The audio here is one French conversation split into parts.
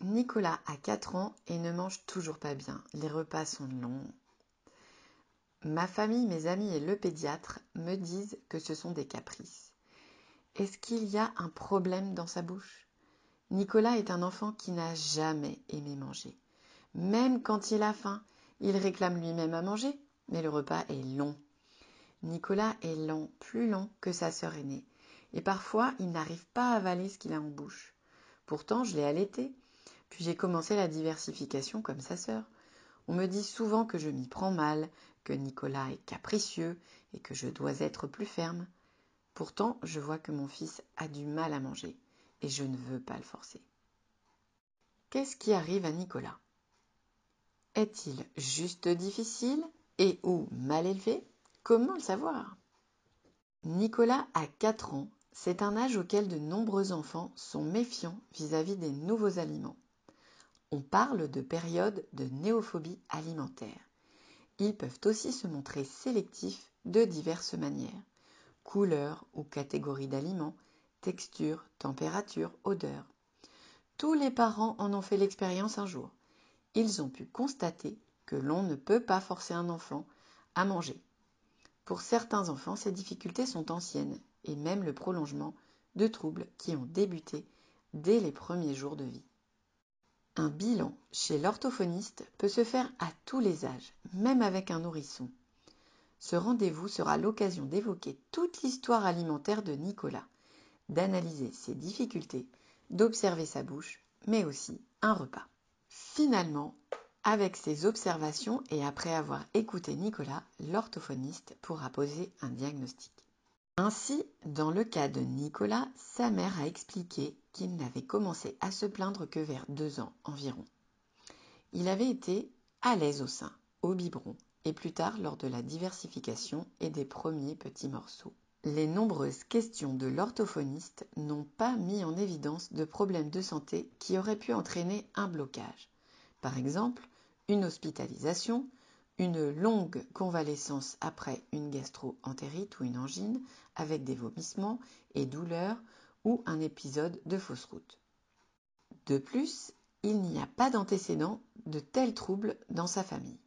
Nicolas a 4 ans et ne mange toujours pas bien. Les repas sont longs. Ma famille, mes amis et le pédiatre me disent que ce sont des caprices. Est-ce qu'il y a un problème dans sa bouche? Nicolas est un enfant qui n'a jamais aimé manger. Même quand il a faim, il réclame lui-même à manger, mais le repas est long. Nicolas est lent, plus lent que sa sœur aînée, et parfois il n'arrive pas à avaler ce qu'il a en bouche. Pourtant, je l'ai allaité, puis j'ai commencé la diversification comme sa sœur. On me dit souvent que je m'y prends mal, que Nicolas est capricieux et que je dois être plus ferme. Pourtant, je vois que mon fils a du mal à manger et je ne veux pas le forcer. Qu'est-ce qui arrive à Nicolas? Est-il juste difficile et ou mal élevé? Comment le savoir? Nicolas a 4 ans. C'est un âge auquel de nombreux enfants sont méfiants vis-à-vis des nouveaux aliments. On parle de période de néophobie alimentaire. Ils peuvent aussi se montrer sélectifs de diverses manières. Couleur ou catégorie d'aliments, texture, température, odeur. Tous les parents en ont fait l'expérience un jour. Ils ont pu constater que l'on ne peut pas forcer un enfant à manger. Pour certains enfants, ces difficultés sont anciennes et même le prolongement de troubles qui ont débuté dès les premiers jours de vie. Un bilan chez l'orthophoniste peut se faire à tous les âges, même avec un nourrisson. Ce rendez-vous sera l'occasion d'évoquer toute l'histoire alimentaire de Nicolas, d'analyser ses difficultés, d'observer sa bouche, mais aussi un repas. Finalement, avec ces observations et après avoir écouté Nicolas, l'orthophoniste pourra poser un diagnostic. Ainsi, dans le cas de Nicolas, sa mère a expliqué qu'il n'avait commencé à se plaindre que vers 2 ans environ. Il avait été à l'aise au sein, au biberon, et plus tard lors de la diversification et des premiers petits morceaux. Les nombreuses questions de l'orthophoniste n'ont pas mis en évidence de problèmes de santé qui auraient pu entraîner un blocage. Par exemple, une hospitalisation, une longue convalescence après une gastro-entérite ou une angine avec des vomissements et douleurs ou un épisode de fausse route. De plus, il n'y a pas d'antécédent de tels troubles dans sa famille.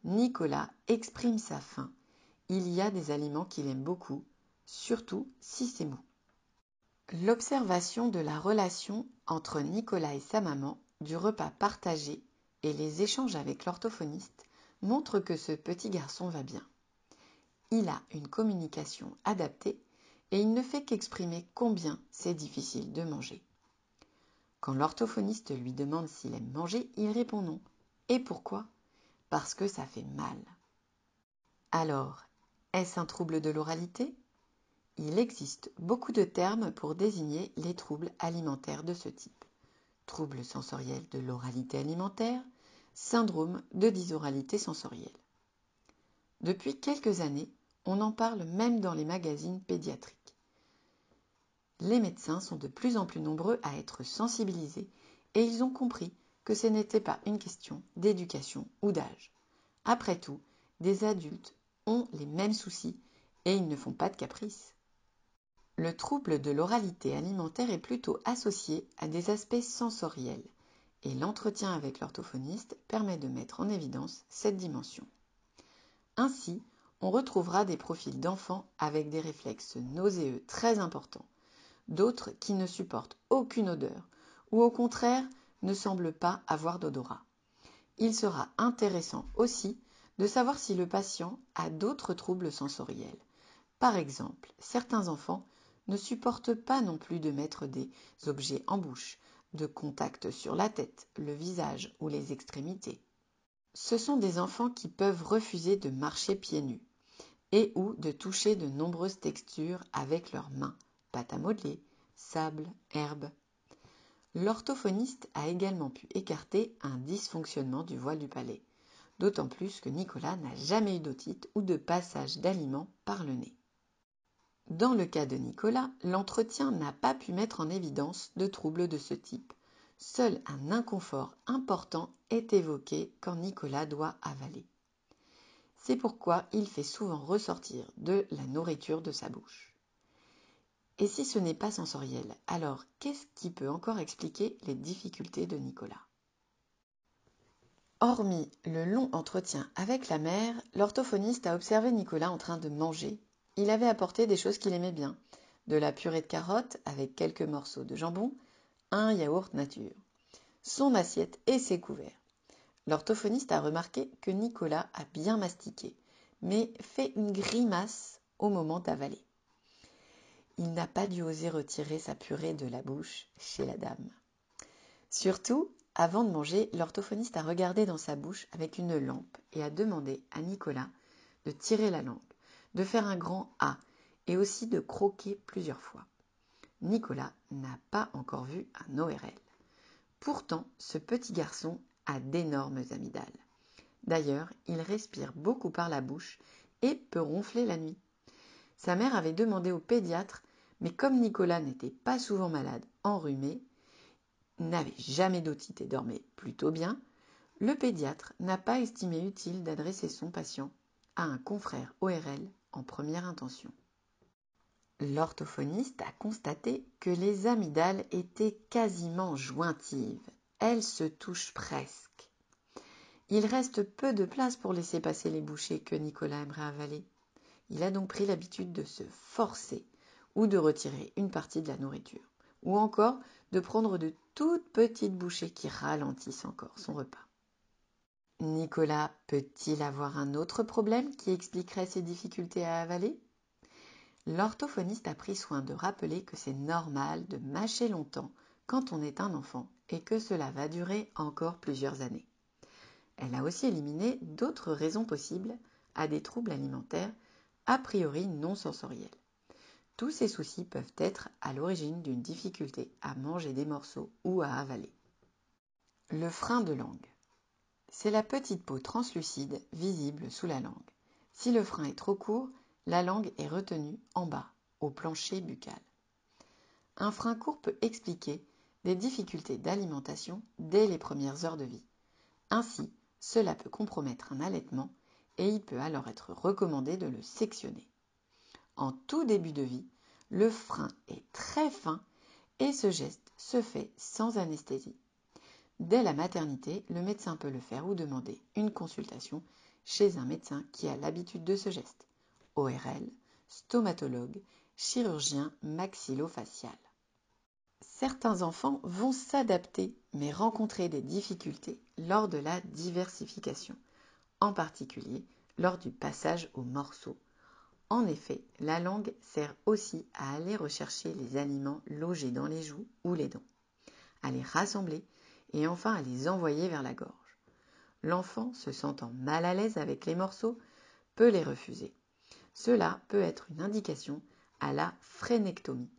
Nicolas exprime sa faim. Il y a des aliments qu'il aime beaucoup, surtout si c'est mou. L'observation de la relation entre Nicolas et sa maman, du repas partagé et les échanges avec l'orthophoniste montrent que ce petit garçon va bien. Il a une communication adaptée et il ne fait qu'exprimer combien c'est difficile de manger. Quand l'orthophoniste lui demande s'il aime manger, il répond non. Et pourquoi? Parce que ça fait mal. Alors, est-ce un trouble de l'oralité? Il existe beaucoup de termes pour désigner les troubles alimentaires de ce type. Troubles sensoriels de l'oralité alimentaire, syndrome de dysoralité sensorielle. Depuis quelques années, on en parle même dans les magazines pédiatriques. Les médecins sont de plus en plus nombreux à être sensibilisés et ils ont compris que ce n'était pas une question d'éducation ou d'âge. Après tout, des adultes ont les mêmes soucis et ils ne font pas de caprices. Le trouble de l'oralité alimentaire est plutôt associé à des aspects sensoriels et l'entretien avec l'orthophoniste permet de mettre en évidence cette dimension. Ainsi, on retrouvera des profils d'enfants avec des réflexes nauséeux très importants, d'autres qui ne supportent aucune odeur ou au contraire ne semblent pas avoir d'odorat. Il sera intéressant aussi de savoir si le patient a d'autres troubles sensoriels. Par exemple, certains enfants ne supportent pas non plus de mettre des objets en bouche, de contact sur la tête, le visage ou les extrémités. Ce sont des enfants qui peuvent refuser de marcher pieds nus et ou de toucher de nombreuses textures avec leurs mains, pâte à modeler, sable, herbe. L'orthophoniste a également pu écarter un dysfonctionnement du voile du palais, d'autant plus que Nicolas n'a jamais eu d'otite ou de passage d'aliments par le nez. Dans le cas de Nicolas, l'entretien n'a pas pu mettre en évidence de troubles de ce type. Seul un inconfort important est évoqué quand Nicolas doit avaler. C'est pourquoi il fait souvent ressortir de la nourriture de sa bouche. Et si ce n'est pas sensoriel, alors qu'est-ce qui peut encore expliquer les difficultés de Nicolas? Hormis le long entretien avec la mère, l'orthophoniste a observé Nicolas en train de manger. Il avait apporté des choses qu'il aimait bien, de la purée de carottes avec quelques morceaux de jambon, un yaourt nature, son assiette et ses couverts. L'orthophoniste a remarqué que Nicolas a bien mastiqué, mais fait une grimace au moment d'avaler. Il n'a pas dû oser retirer sa purée de la bouche chez la dame. Surtout, avant de manger, l'orthophoniste a regardé dans sa bouche avec une lampe et a demandé à Nicolas de tirer la langue, de faire un grand A et aussi de croquer plusieurs fois. Nicolas n'a pas encore vu un ORL. Pourtant, ce petit garçon a d'énormes amygdales. D'ailleurs, il respire beaucoup par la bouche et peut ronfler la nuit. Sa mère avait demandé au pédiatre, mais comme Nicolas n'était pas souvent malade, enrhumé, n'avait jamais d'otite et dormait plutôt bien, le pédiatre n'a pas estimé utile d'adresser son patient à un confrère ORL en première intention. L'orthophoniste a constaté que les amygdales étaient quasiment jointives. Elles se touchent presque. Il reste peu de place pour laisser passer les bouchées que Nicolas aimerait avaler. Il a donc pris l'habitude de se forcer ou de retirer une partie de la nourriture, ou encore de prendre de toutes petites bouchées qui ralentissent encore son repas. Nicolas peut-il avoir un autre problème qui expliquerait ses difficultés à avaler? L'orthophoniste a pris soin de rappeler que c'est normal de mâcher longtemps quand on est un enfant et que cela va durer encore plusieurs années. Elle a aussi éliminé d'autres raisons possibles à des troubles alimentaires a priori non sensoriels. Tous ces soucis peuvent être à l'origine d'une difficulté à manger des morceaux ou à avaler. Le frein de langue. C'est la petite peau translucide visible sous la langue. Si le frein est trop court, la langue est retenue en bas, au plancher buccal. Un frein court peut expliquer des difficultés d'alimentation dès les premières heures de vie. Ainsi, cela peut compromettre un allaitement et il peut alors être recommandé de le sectionner. En tout début de vie, le frein est très fin et ce geste se fait sans anesthésie. Dès la maternité, le médecin peut le faire ou demander une consultation chez un médecin qui a l'habitude de ce geste. ORL, stomatologue, chirurgien maxillofacial. Certains enfants vont s'adapter mais rencontrer des difficultés lors de la diversification, en particulier lors du passage au morceau. En effet, la langue sert aussi à aller rechercher les aliments logés dans les joues ou les dents, à les rassembler et enfin à les envoyer vers la gorge. L'enfant, se sentant mal à l'aise avec les morceaux, peut les refuser. Cela peut être une indication à la frénectomie.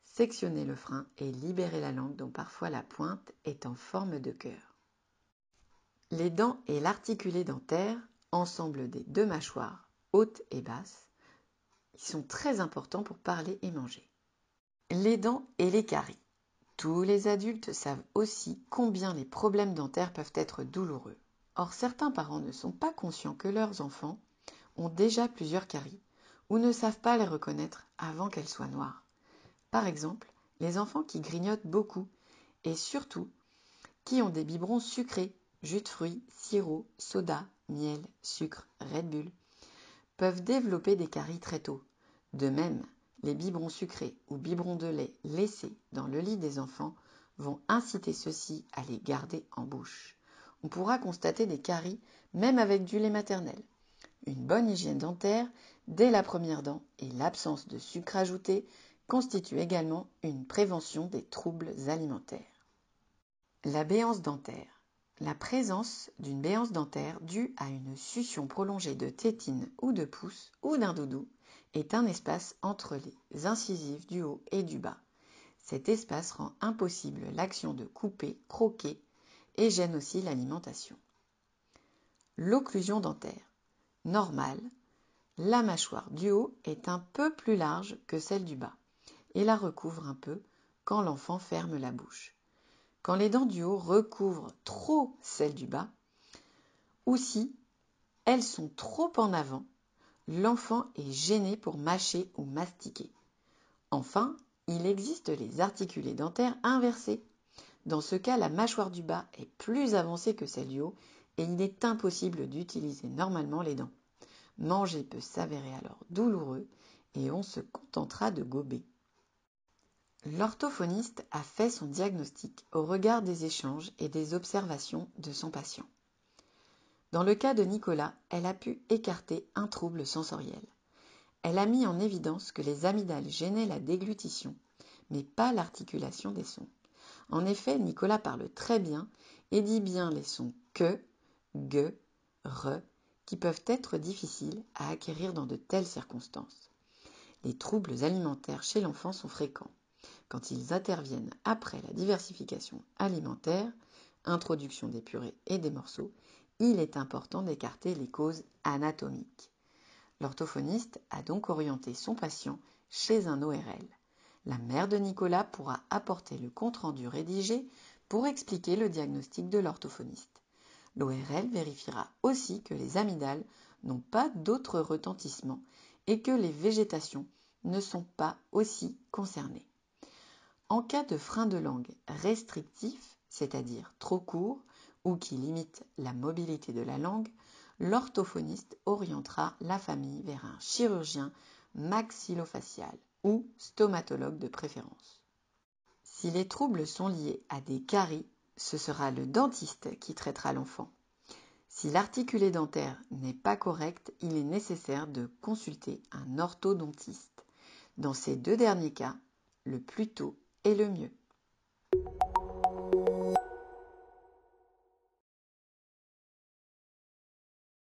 Sectionner le frein et libérer la langue dont parfois la pointe est en forme de cœur. Les dents et l'articulé dentaire, ensemble des deux mâchoires, hautes et basses, sont très importants pour parler et manger. Les dents et les caries. Tous les adultes savent aussi combien les problèmes dentaires peuvent être douloureux. Or, certains parents ne sont pas conscients que leurs enfants ont déjà plusieurs caries ou ne savent pas les reconnaître avant qu'elles soient noires. Par exemple, les enfants qui grignotent beaucoup et surtout qui ont des biberons sucrés, jus de fruits, sirop, soda, miel, sucre, Red Bull, peuvent développer des caries très tôt. De même, les biberons sucrés ou biberons de lait laissés dans le lit des enfants vont inciter ceux-ci à les garder en bouche. On pourra constater des caries même avec du lait maternel. Une bonne hygiène dentaire dès la première dent et l'absence de sucre ajouté constituent également une prévention des troubles alimentaires. La béance dentaire. La présence d'une béance dentaire due à une succion prolongée de tétine ou de pouce ou d'un doudou est un espace entre les incisives du haut et du bas. Cet espace rend impossible l'action de couper, croquer et gêne aussi l'alimentation. L'occlusion dentaire. Normale, la mâchoire du haut est un peu plus large que celle du bas et la recouvre un peu quand l'enfant ferme la bouche. Quand les dents du haut recouvrent trop celles du bas, ou si elles sont trop en avant, l'enfant est gêné pour mâcher ou mastiquer. Enfin, il existe les articulés dentaires inversés. Dans ce cas, la mâchoire du bas est plus avancée que celle du haut et il est impossible d'utiliser normalement les dents. Manger peut s'avérer alors douloureux et on se contentera de gober. L'orthophoniste a fait son diagnostic au regard des échanges et des observations de son patient. Dans le cas de Nicolas, elle a pu écarter un trouble sensoriel. Elle a mis en évidence que les amygdales gênaient la déglutition, mais pas l'articulation des sons. En effet, Nicolas parle très bien et dit bien les sons que, ge, re, qui peuvent être difficiles à acquérir dans de telles circonstances. Les troubles alimentaires chez l'enfant sont fréquents. Quand ils interviennent après la diversification alimentaire, introduction des purées et des morceaux, il est important d'écarter les causes anatomiques. L'orthophoniste a donc orienté son patient chez un ORL. La mère de Nicolas pourra apporter le compte-rendu rédigé pour expliquer le diagnostic de l'orthophoniste. L'ORL vérifiera aussi que les amygdales n'ont pas d'autres retentissements et que les végétations ne sont pas aussi concernées. En cas de frein de langue restrictif, c'est-à-dire trop court ou qui limite la mobilité de la langue, l'orthophoniste orientera la famille vers un chirurgien maxillofacial ou stomatologue de préférence. Si les troubles sont liés à des caries, ce sera le dentiste qui traitera l'enfant. Si l'articulé dentaire n'est pas correct, il est nécessaire de consulter un orthodontiste. Dans ces deux derniers cas, le plus tôt est le mieux.